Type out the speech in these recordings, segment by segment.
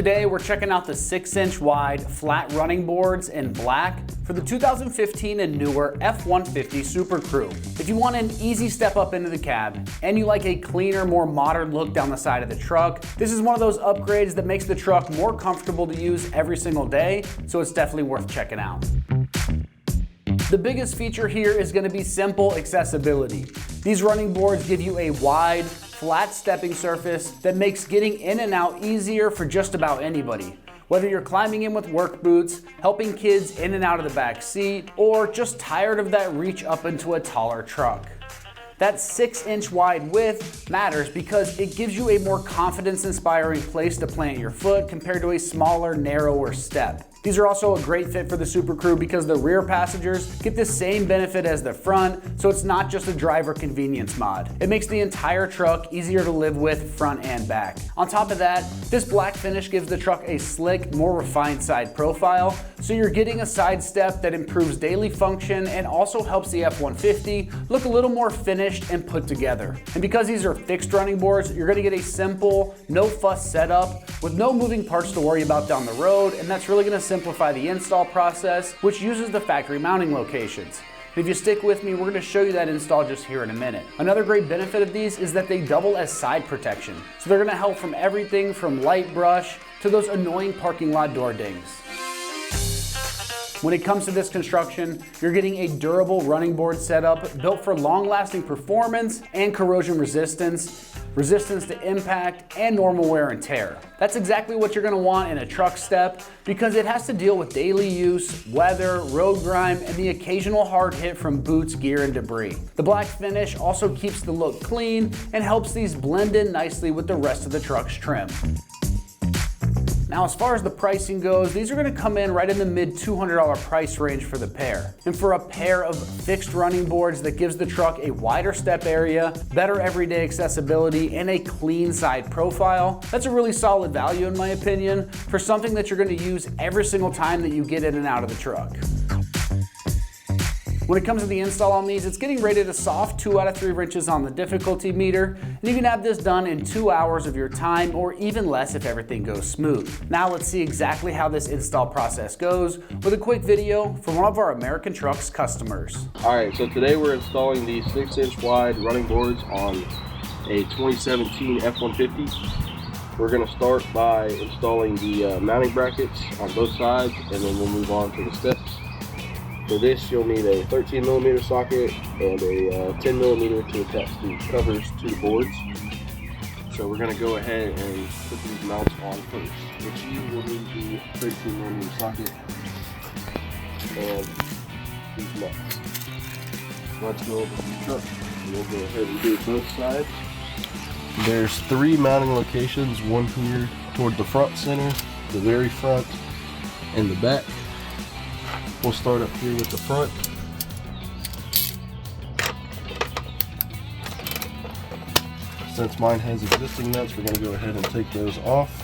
Today we're checking out the 6-inch wide flat running boards in black for the 2015 and newer F-150 SuperCrew. If you want an easy step up into the cab and you like a cleaner, more modern look down the side of the truck, this is one of those upgrades that makes the truck more comfortable to use every single day, so it's definitely worth checking out. The biggest feature here is going to be simple accessibility. These running boards give you a wide, flat stepping surface that makes getting in and out easier for just about anybody. Whether you're climbing in with work boots, helping kids in and out of the back seat, or just tired of that reach up into a taller truck. That 6-inch wide width matters because it gives you a more confidence-inspiring place to plant your foot compared to a smaller, narrower step. These are also a great fit for the SuperCrew because the rear passengers get the same benefit as the front, so it's not just a driver convenience mod. It makes the entire truck easier to live with front and back. On top of that, this black finish gives the truck a slick, more refined side profile, so you're getting a side step that improves daily function and also helps the F-150 look a little more finished and put together. And because these are fixed running boards, you're gonna get a simple, no fuss setup with no moving parts to worry about down the road, and that's really gonna simplify the install process, which uses the factory mounting locations. And if you stick with me, we're going to show you that install just here in a minute. Another great benefit of these is that they double as side protection. So they're going to help from everything from light brush to those annoying parking lot door dings. When it comes to this construction, you're getting a durable running board setup built for long-lasting performance and corrosion resistance to impact, and normal wear and tear. That's exactly what you're gonna want in a truck step because it has to deal with daily use, weather, road grime, and the occasional hard hit from boots, gear, and debris. The black finish also keeps the look clean and helps these blend in nicely with the rest of the truck's trim. Now, as far as the pricing goes, these are going to come in right in the mid $200 price range for the pair. And for a pair of fixed running boards that gives the truck a wider step area, better everyday accessibility, and a clean side profile, that's a really solid value in my opinion for something that you're going to use every single time that you get in and out of the truck. When it comes to the install on these, it's getting rated a soft 2 out of 3 wrenches on the difficulty meter, and you can have this done in 2 hours of your time or even less if everything goes smooth. Now let's see exactly how this install process goes with a quick video from one of our AmericanTrucks customers. Alright, so today we're installing these 6-inch wide running boards on a 2017 F-150. We're going to start by installing the mounting brackets on both sides, and then we'll move on to the steps. For this, you'll need a 13mm socket and a 10mm to attach the covers to the boards. So we're going to go ahead and put these mounts on first. Which you will need the 13mm socket and these nuts. Let's go over to the truck. We'll go ahead and do both sides. There's 3 mounting locations, one here toward the front center, the very front, and the back. We'll start up here with the front. Since mine has existing nuts, we're going to go ahead and take those off.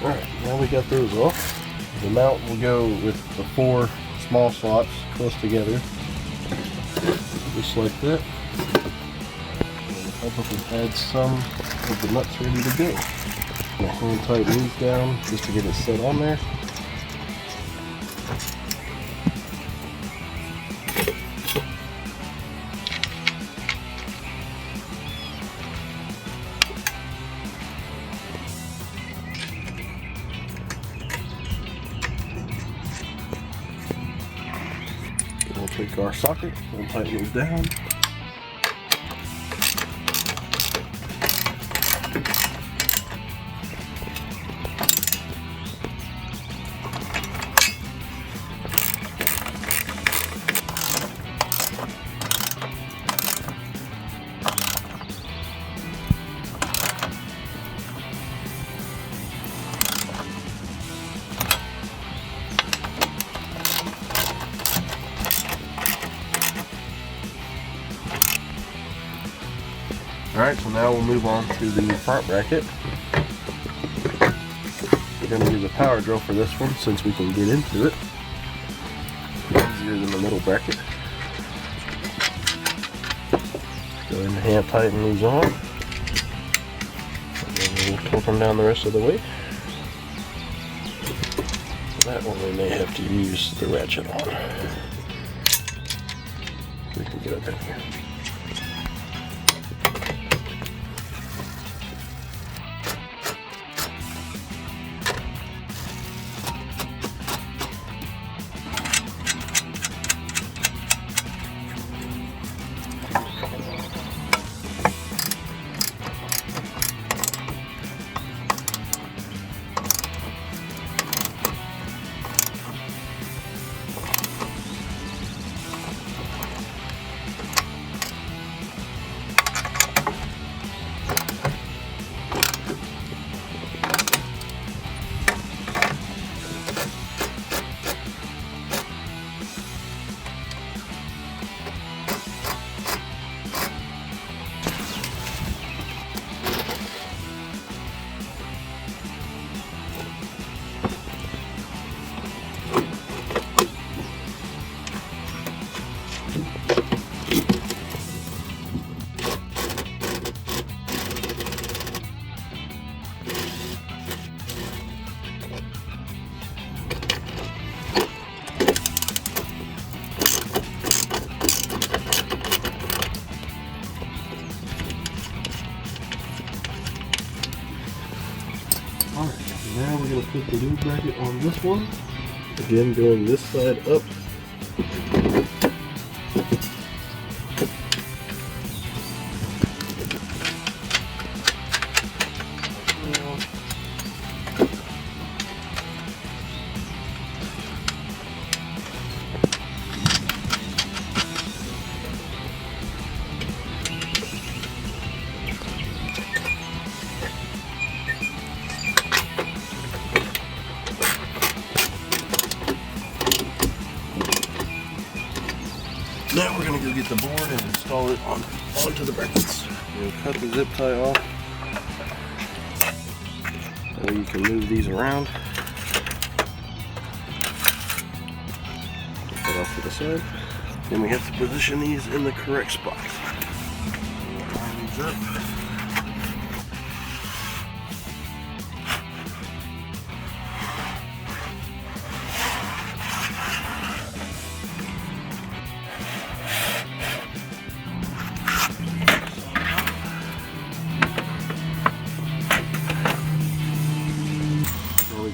Alright, now we got those off. The mount will go with the 4 small slots close together, just like that. And help if we've had some of the nuts ready to go. I'm going to hand tighten these down just to get it set on there. We'll take our socket and tighten these down. Alright, so now we'll move on to the front bracket. We're going to use a power drill for this one since we can get into it easier than the middle bracket. Go ahead and hand tighten these on. And then we'll torque them down the rest of the way. That one we may have to use the ratchet on. We can get up in here. Now we're going to put the new bracket on this one. Again, going this side up. Now we're going to go get the board and install it onto the brackets. We'll cut the zip tie off. That way you can move these around. Put that off to the side. Then we have to position these in the correct spot. Line these up.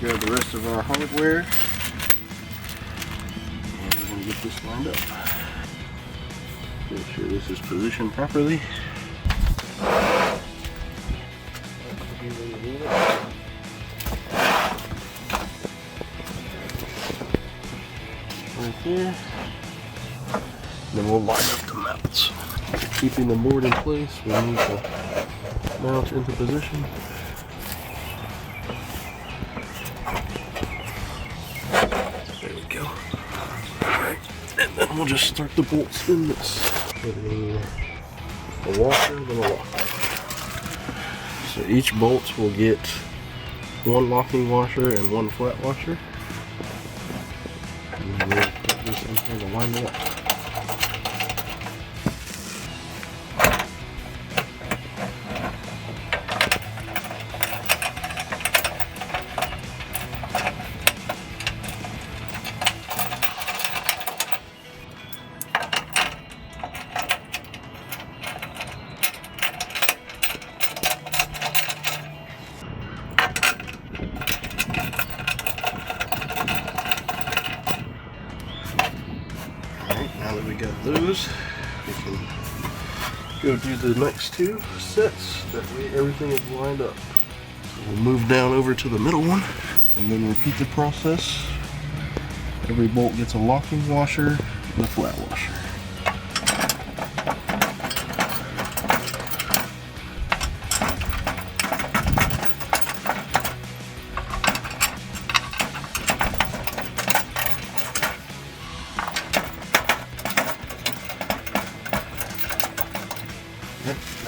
Grab the rest of our hardware and we're going to get this lined up. Make sure this is positioned properly. Right there. Then we'll line up the mounts. Keeping the board in place, we need to mount into position. We'll just start the bolts in this. Putting a washer, then a locker. So each bolt will get one locking washer and one flat washer. And we'll put this in here to line it up. Now that we got those, we can go do the next two sets. That way everything is lined up. So we'll move down over to the middle one and then repeat the process. Every bolt gets a locking washer and a flat washer.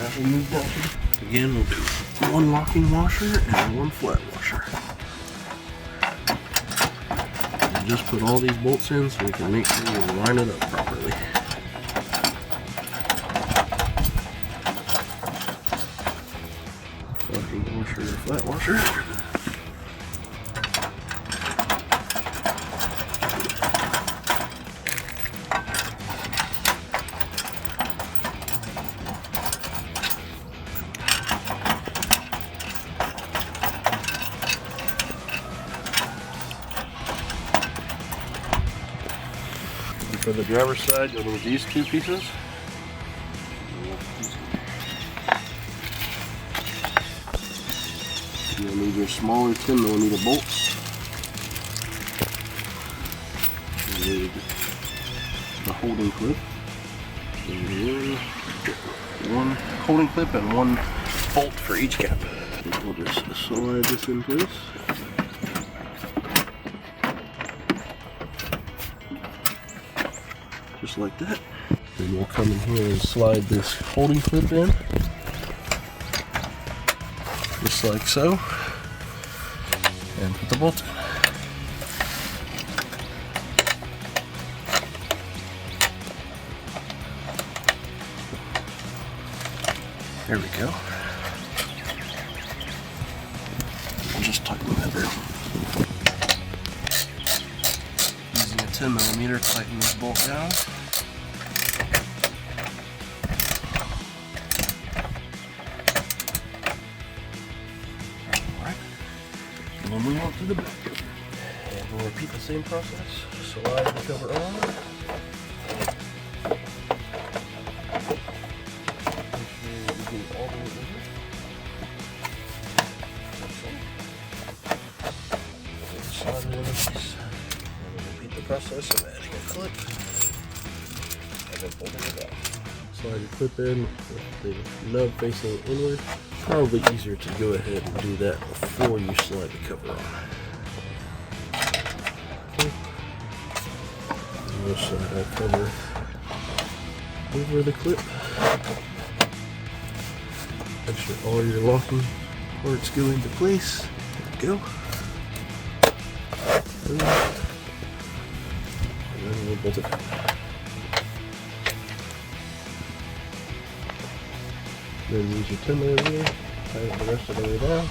As we move down, again we'll do one locking washer and one flat washer. And just put all these bolts in so we can make sure we line it up properly. Locking washer, flat washer. For the driver's side, you'll need these two pieces. You'll need your smaller 10mm bolts. You need the holding clip. One holding clip and one bolt for each cap. We'll just slide this in place. Just like that. Then we'll come in here and slide this holding clip in. Just like so. And put the bolt in. There we go. We'll just tighten that down. Using a 10mm, tighten this bolt down. We'll move on to the back. And we'll repeat the same process. Slide the cover on. Make sure you get all the way over. Slide it in place. And we'll repeat the process of adding a clip. And then folding it out. Slide your clip in with the nub facing inward. Probably easier to go ahead and do that before you slide the cover on. Okay. And we'll slide our cover over the clip. Make sure all your locking parts go into place. There we go. And then we'll bolt it down. Then use your 10mm, tighten the rest of the way down.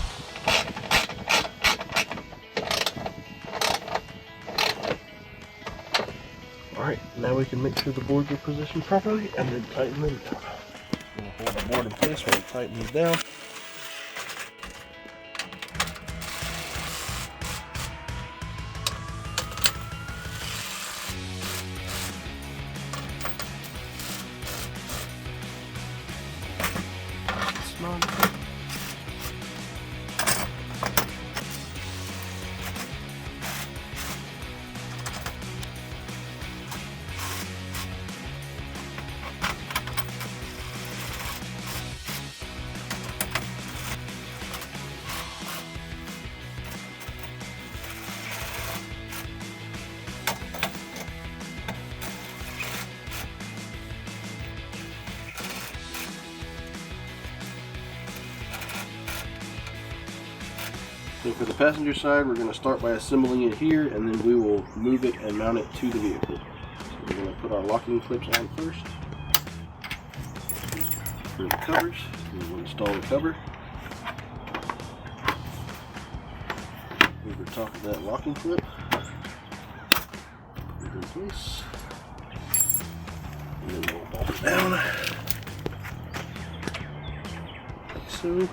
Alright, now we can make sure the boards are positioned properly and then tighten them down. We'll hold the board in place while we tighten these down. So for the passenger side, we're going to start by assembling it here, and then we will move it and mount it to the vehicle. So we're going to put our locking clips on first. For the covers, we'll install the cover. Over top of that locking clip. Put it in place. And then we'll bolt it down. Like so.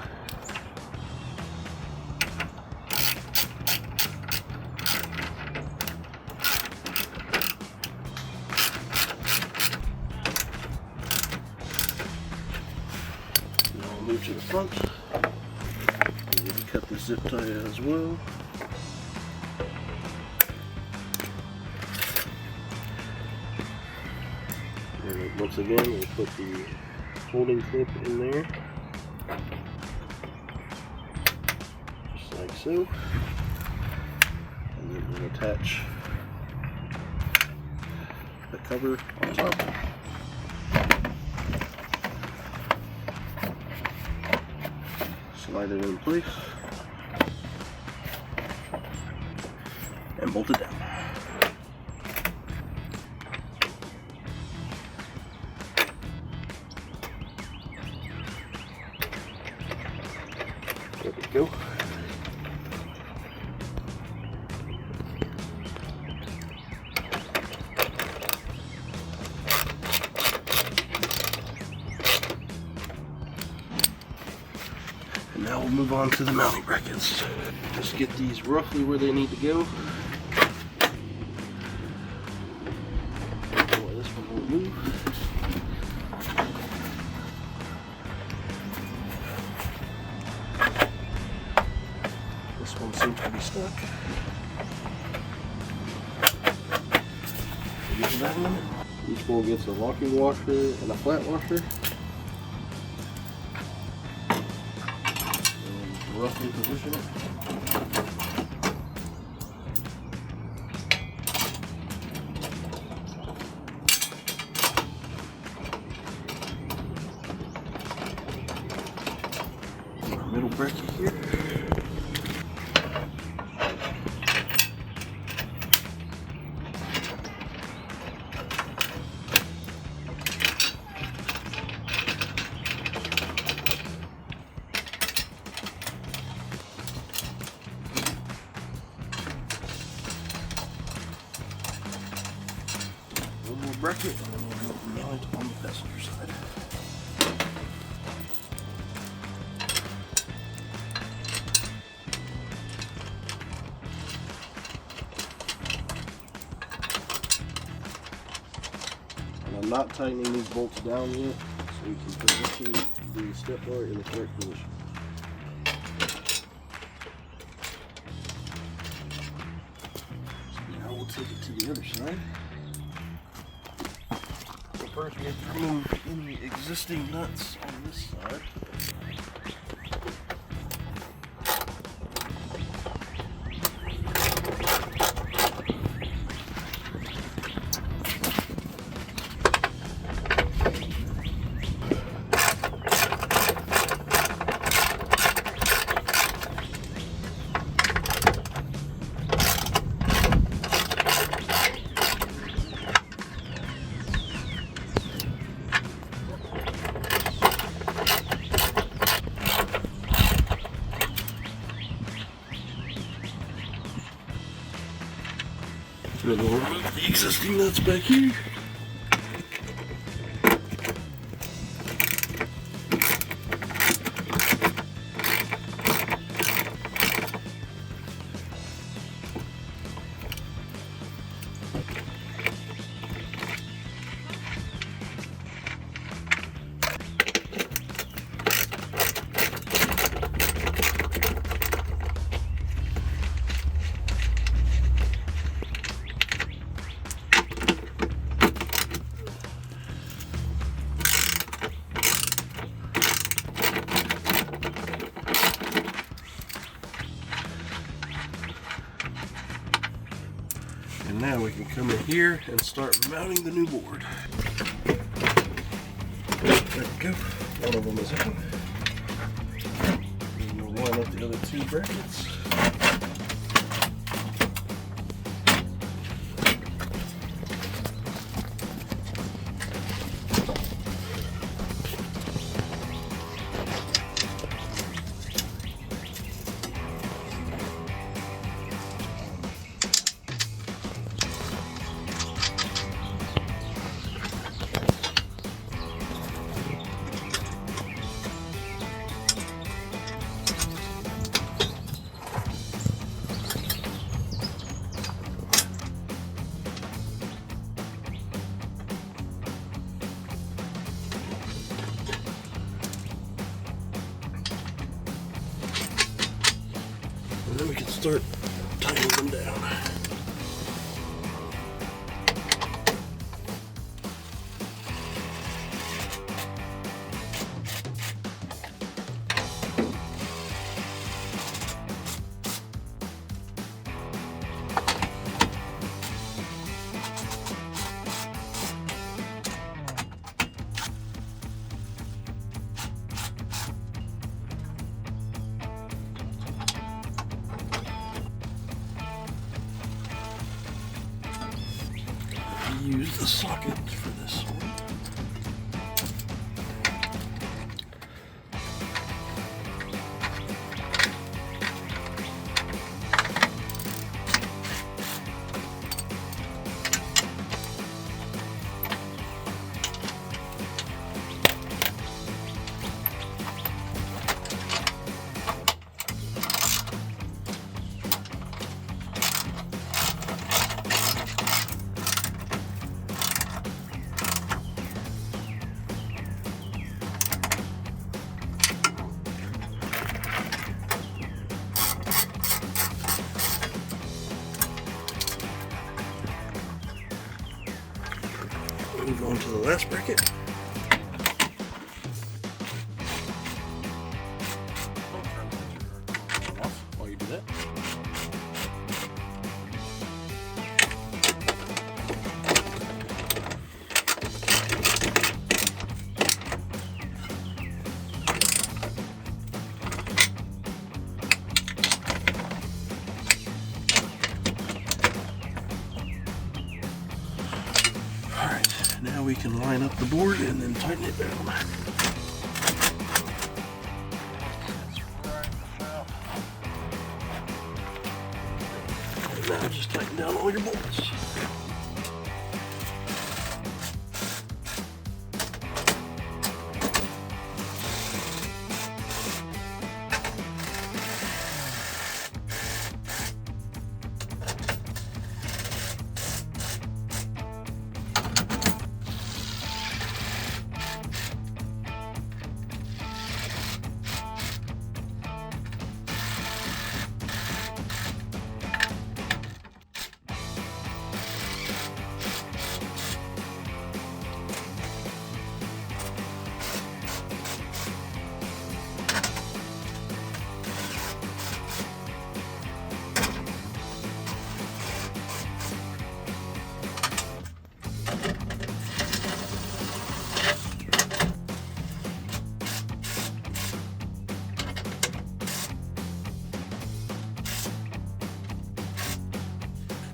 Move to the front. We need to cut the zip tie as well. And once again, we'll put the holding clip in there, just like so. And then we'll attach the cover on top. slide it in place and bolt it down. There we go. And now we'll move on to the mounting brackets. Just get these roughly where they need to go. Boy, this one won't move. This one seems to be stuck. Each bowl gets a locking washer and a flat washer. Roughly position it. Our middle bracket here. One more bracket, and then we'll mount it on the passenger side. And I'm not tightening these bolts down yet, so we can position the step bar in the correct position. So now we'll take it to the other side. First, we have to remove any existing nuts on this side. We'll remove the existing nuts back here. And now we can come in here and start mounting the new board. There we go. One of them is in. And we'll line up the other two brackets. And then we can start tightening them down. use the socket for this one. Move on to the last bracket. While you do that. Alright, now we can line up the board and then tighten it down. And now just tighten down all your bolts.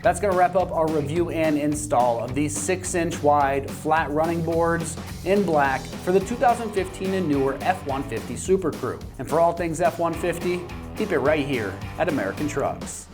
That's going to wrap up our review and install of these 6-inch wide flat running boards in black for the 2015 and newer F-150 SuperCrew. And for all things F-150, keep it right here at American Trucks.